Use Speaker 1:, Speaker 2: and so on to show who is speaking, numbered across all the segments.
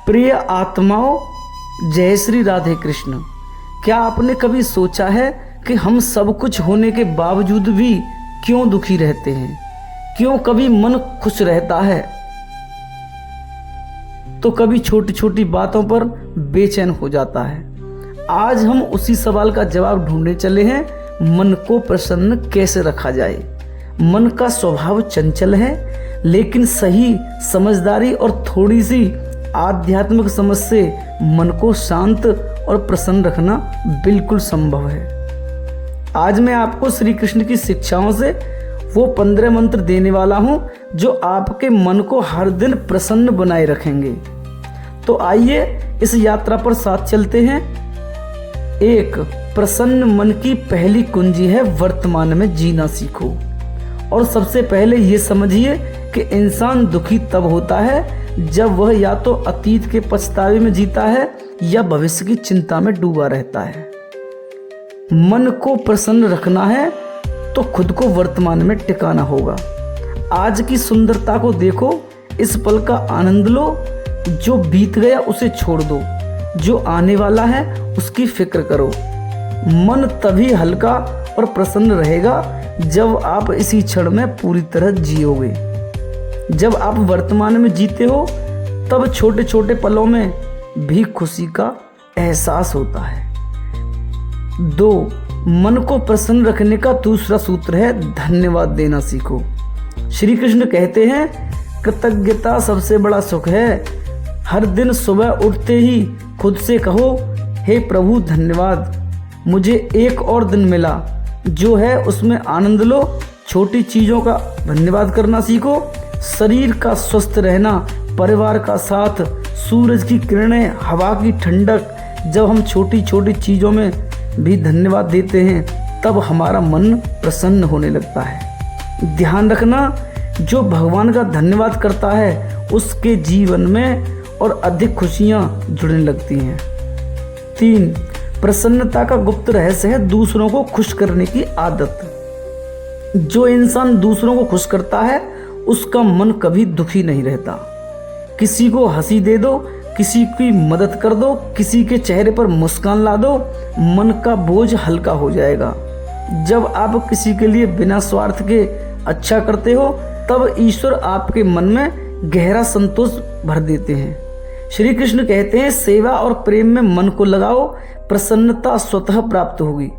Speaker 1: प्रिय आत्माओं, जय श्री राधे कृष्ण। क्या आपने कभी सोचा है कि हम सब कुछ होने के बावजूद भी क्यों दुखी रहते हैं? क्यों कभी मन खुश रहता है तो कभी छोटी छोटी बातों पर बेचैन हो जाता है? आज हम उसी सवाल का जवाब ढूंढने चले हैं। मन को प्रसन्न कैसे रखा जाए? मन का स्वभाव चंचल है, लेकिन सही समझदारी और थोड़ी सी आध्यात्मिक समझ से मन को शांत और प्रसन्न रखना बिल्कुल संभव है। आज मैं आपको श्री कृष्ण की शिक्षाओं से वो 15 मंत्र देने वाला हूं जो आपके मन को हर दिन प्रसन्न बनाए रखेंगे। तो आइए इस यात्रा पर साथ चलते हैं। 1. प्रसन्न मन की पहली कुंजी है वर्तमान में जीना सीखो। और सबसे पहले ये समझिए कि इंसान दुखी तब होता है जब वह या तो अतीत के पछतावे में जीता है या भविष्य की चिंता में डूबा रहता है। मन को प्रसन्न रखना है तो खुद को वर्तमान में टिकाना होगा। आज की सुंदरता को देखो, इस पल का आनंद लो। जो बीत गया उसे छोड़ दो, जो आने वाला है उसकी फिक्र करो। मन तभी हल्का और प्रसन्न रहेगा जब आप इसी क्षण में पूरी तरह जियोगे। जब आप वर्तमान में जीते हो तब छोटे छोटे पलों में भी खुशी का एहसास होता है। 2. मन को प्रसन्न रखने का दूसरा सूत्र है धन्यवाद देना सीखो। श्री कृष्ण कहते हैं, कृतज्ञता सबसे बड़ा सुख है। हर दिन सुबह उठते ही खुद से कहो, हे प्रभु धन्यवाद, मुझे एक और दिन मिला। जो है उसमें आनंद लो। छोटी चीज़ों का धन्यवाद करना सीखो। शरीर का स्वस्थ रहना, परिवार का साथ, सूरज की किरणें, हवा की ठंडक, जब हम छोटी छोटी चीज़ों में भी धन्यवाद देते हैं तब हमारा मन प्रसन्न होने लगता है। ध्यान रखना, जो भगवान का धन्यवाद करता है उसके जीवन में और अधिक खुशियाँ जुड़ने लगती हैं। 3. प्रसन्नता का गुप्त रहस्य है दूसरों को खुश करने की आदत। जो इंसान दूसरों को खुश करता है उसका मन कभी दुखी नहीं रहता। किसी को हंसी दे दो, किसी की मदद कर दो, किसी के चेहरे पर मुस्कान ला दो, मन का बोझ हल्का हो जाएगा। जब आप किसी के लिए बिना स्वार्थ के अच्छा करते हो तब ईश्वर आपके मन में गहरा संतोष भर देते हैं। श्री कृष्ण कहते हैं, सेवा और प्रेम में मन को लगाओ, प्रसन्नता स्वतः प्राप्त होगी।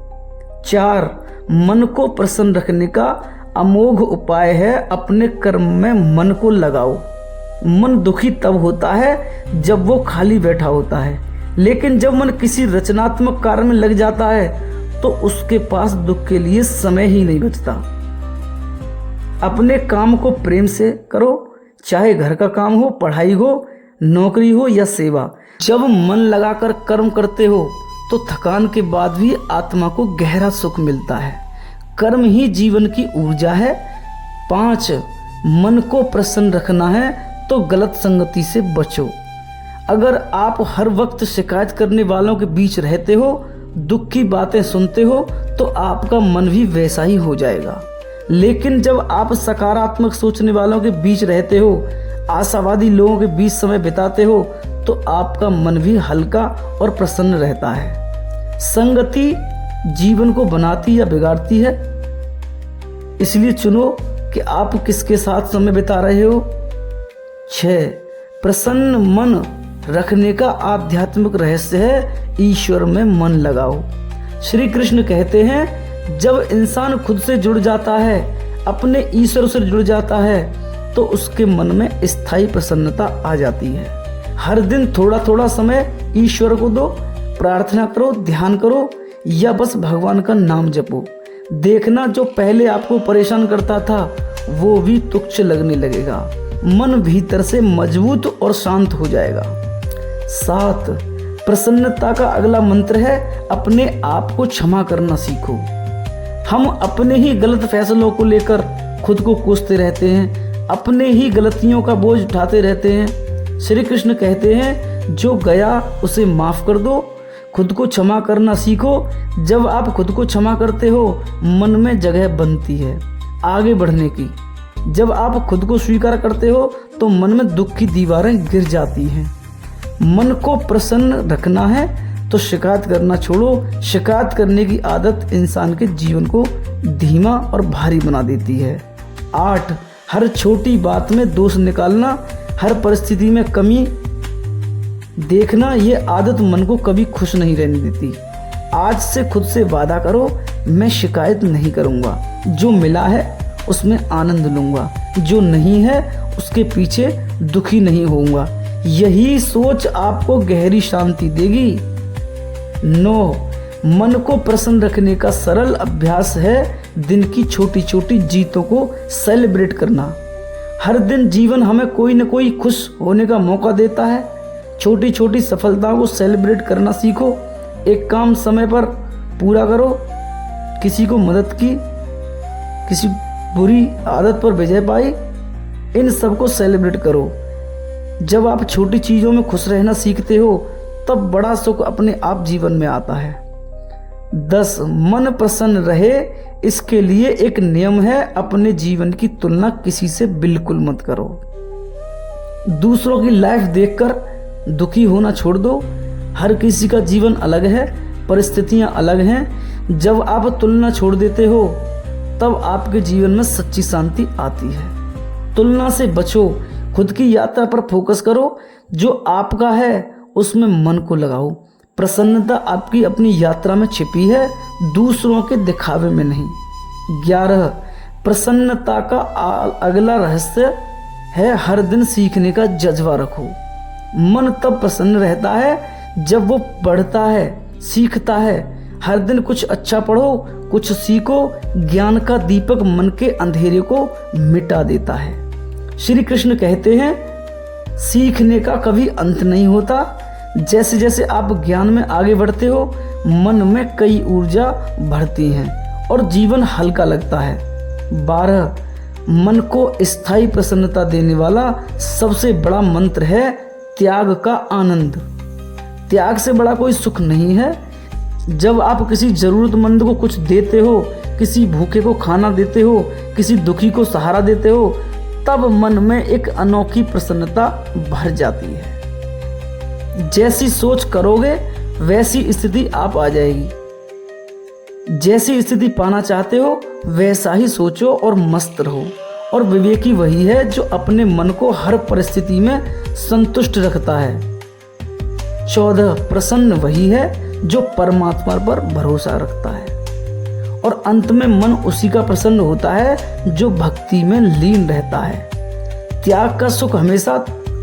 Speaker 1: 4. मन को प्रसन्न रखने का अमोघ उपाय है अपने कर्म में मन को लगाओ। मन दुखी तब होता है जब वो खाली बैठा होता है, लेकिन जब मन किसी रचनात्मक कार्य में लग जाता है तो उसके पास दुख के लिए समय ही नहीं बचता। अपने काम को प्रेम से करो, चाहे घर का काम हो, पढ़ाई हो, नौकरी हो या सेवा। जब मन लगाकर कर्म करते हो तो थकान के बाद भी आत्मा को गहरा सुख मिलता है। कर्म ही जीवन की ऊर्जा है। 5. मन को प्रसन्न रखना है तो गलत संगति से बचो। अगर आप हर वक्त शिकायत करने वालों के बीच रहते हो, दुख की बातें सुनते हो, तो आपका मन भी वैसा ही हो जाएगा। लेकिन जब आप सकारात्मक सोचने वालों के बीच रहते हो, आशावादी लोगों के बीच समय बिताते हो, तो आपका मन भी हल्का और प्रसन्न रहता है। संगति जीवन को बनाती या बिगाड़ती है, इसलिए चुनो कि आप किसके साथ समय बिता रहे हो। 6. प्रसन्न मन रखने का आध्यात्मिक रहस्य है ईश्वर में मन लगाओ। श्री कृष्ण कहते हैं, जब इंसान खुद से जुड़ जाता है, अपने ईश्वर से जुड़ जाता है, तो उसके मन में स्थायी प्रसन्नता आ जाती है। हर दिन थोड़ा थोड़ा समय ईश्वर को दो, प्रार्थना करो, ध्यान करो या बस भगवान का नाम जपो। देखना, जो पहले आपको परेशान करता था वो भी तुच्छ लगने लगेगा। मन भीतर से मजबूत और शांत हो जाएगा। 7. प्रसन्नता का अगला मंत्र है अपने आप को क्षमा करना सीखो। हम अपने ही गलत फैसलों को लेकर खुद को कोसते रहते हैं, अपने ही गलतियों का बोझ उठाते रहते हैं। श्री कृष्ण कहते हैं, जो गया उसे माफ कर दो, खुद को क्षमा करना सीखो। जब आप खुद को क्षमा करते हो, मन में जगह बनती है आगे बढ़ने की। जब आप खुद को स्वीकार करते हो तो मन में दुख की दीवारें गिर जाती हैं। मन को प्रसन्न रखना है तो शिकायत करना छोड़ो। शिकायत करने की आदत इंसान के जीवन को धीमा और भारी बना देती है। 8, हर छोटी बात में दोष निकालना, हर परिस्थिति में कमी देखना, ये आदत मन को कभी खुश नहीं रहने देती। आज से खुद से वादा करो, मैं शिकायत नहीं करूँगा, जो मिला है उसमें आनंद लूँगा, जो नहीं है उसके पीछे दुखी नहीं होऊंगा। यही सोच आपको गहरी शांति देगी। 9, मन को प्रसन्न रखने का सरल अभ्यास है दिन की छोटी छोटी जीतों को सेलिब्रेट करना। हर दिन जीवन हमें कोई न कोई खुश होने का मौका देता है। छोटी छोटी सफलताओं को सेलिब्रेट करना सीखो। एक काम समय पर पूरा करो, किसी को मदद की, किसी बुरी आदत पर विजय पाई, इन सब को सेलिब्रेट करो। जब आप छोटी चीज़ों में खुश रहना सीखते हो तब बड़ा सुख अपने आप जीवन में आता है। 10, मन प्रसन्न रहे इसके लिए एक नियम है, अपने जीवन की तुलना किसी से बिल्कुल मत करो। दूसरों की लाइफ देखकर दुखी होना छोड़ दो। हर किसी का जीवन अलग है, परिस्थितियां अलग हैं। जब आप तुलना छोड़ देते हो तब आपके जीवन में सच्ची शांति आती है। तुलना से बचो, खुद की यात्रा पर फोकस करो, जो आपका है उसमें मन को लगाओ। प्रसन्नता आपकी अपनी यात्रा में छिपी है, दूसरों के दिखावे में नहीं। 11, प्रसन्नता का अगला रहस्य है हर दिन सीखने का जज्बा रखो। मन तब प्रसन्न रहता है जब वो पढ़ता है, सीखता है। हर दिन कुछ अच्छा पढ़ो, कुछ सीखो। ज्ञान का दीपक मन के अंधेरे को मिटा देता है। श्री कृष्ण कहते हैं, सीखने का कभी अंत नहीं होता। जैसे जैसे आप ज्ञान में आगे बढ़ते हो, मन में कई ऊर्जा बढ़ती हैं और जीवन हल्का लगता है। 12, मन को स्थायी प्रसन्नता देने वाला सबसे बड़ा मंत्र है त्याग का आनंद। त्याग से बड़ा कोई सुख नहीं है। जब आप किसी जरूरतमंद को कुछ देते हो, किसी भूखे को खाना देते हो, किसी दुखी को सहारा देते हो, तब मन में एक अनोखी प्रसन्नता भर जाती है। जैसी सोच करोगे वैसी स्थिति आप आ जाएगी। जैसी स्थिति पाना चाहते हो वैसा ही सोचो और मस्त रहो। और विवेकी वही है जो अपने मन को हर परिस्थिति में संतुष्ट रखता है। 14, प्रसन्न वही है जो परमात्मा पर भरोसा रखता है। और अंत में मन उसी का प्रसन्न होता है जो भक्ति में लीन रहता है। त्याग का सुख हमेशा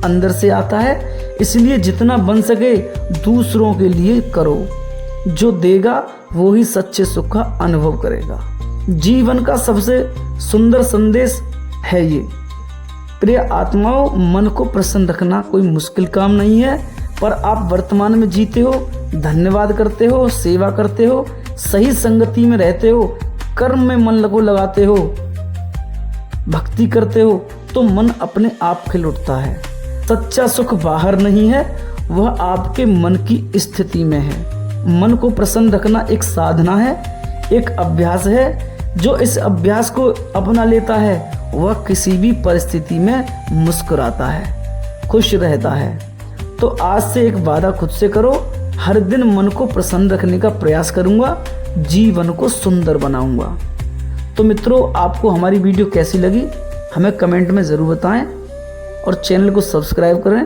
Speaker 1: अंदर से आता है, इसलिए जितना बन सके दूसरों के लिए करो। जो देगा वो ही सच्चे सुख का अनुभव करेगा। जीवन का सबसे सुंदर संदेश है ये। प्रिय आत्माओं, मन को प्रसन्न रखना कोई मुश्किल काम नहीं है, पर आप वर्तमान में जीते हो, धन्यवाद करते हो, सेवा करते हो, सही संगति में रहते हो, कर्म में मन को लगाते हो, भक्ति करते हो, तो मन अपने आप खिल उठता है। सच्चा सुख बाहर नहीं है, वह आपके मन की स्थिति में है। मन को प्रसन्न रखना एक साधना है, एक अभ्यास है। जो इस अभ्यास को अपना लेता है वह किसी भी परिस्थिति में मुस्कुराता है, खुश रहता है। तो आज से एक वादा खुद से करो, हर दिन मन को प्रसन्न रखने का प्रयास करूंगा, जीवन को सुंदर बनाऊंगा। तो मित्रों, आपको हमारी वीडियो कैसी लगी हमें कमेंट में ज़रूर बताएं और चैनल को सब्सक्राइब करें।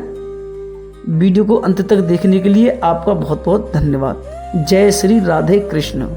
Speaker 1: वीडियो को अंत तक देखने के लिए आपका बहुत बहुत धन्यवाद। जय श्री राधे कृष्ण।